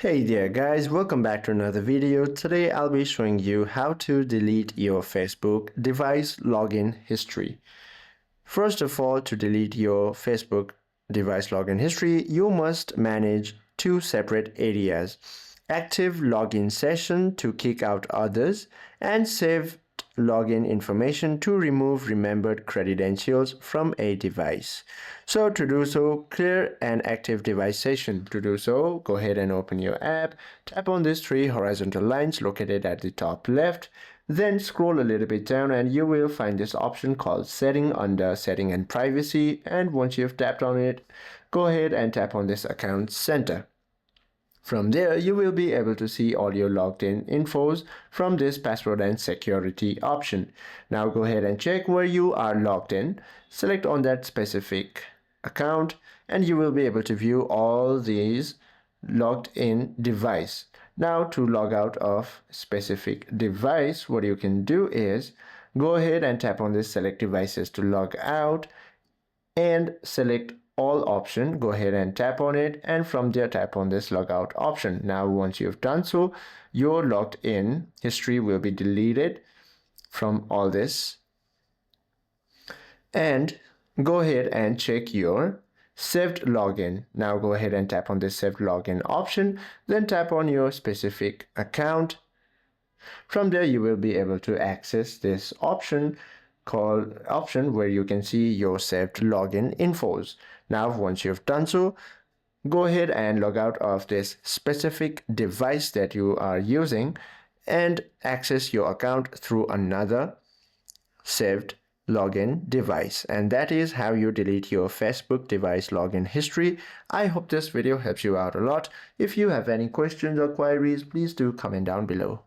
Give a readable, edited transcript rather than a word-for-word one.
Hey there guys, welcome back to another video. Today I'll be showing you how to delete your Facebook device login history. First of all, to delete your Facebook device login history, you must manage two separate areas: active login session to kick out others and saved login information to remove remembered credentials from a device. So to do so, clear an active device session. To do so, go ahead and open your app, tap on these three horizontal lines located at the top left, then scroll a little bit down and you will find this option called Setting under Setting and Privacy, and once you've tapped on it, go ahead and tap on this Account Center. From there, you will be able to see all your logged in infos from this password and security option. Now go ahead and check where you are logged in. Select on that specific account and you will be able to view all these logged in device. Now to log out of specific device, what you can do is go ahead and tap on this Select Devices to log out and select all option. Go ahead and tap on it, and from there tap on this logout option. Now once you've done so, your logged in history will be deleted from all this, and go ahead and check your saved login. Now go ahead and tap on this saved login option, then tap on your specific account. From there you will be able to access this option where you can see your saved login infos. Now once you've done so, go ahead and log out of this specific device that you are using and access your account through another saved login device. And that is how you delete your Facebook device login history. I hope this video helps you out a lot. If you have any questions or queries, please do comment down below.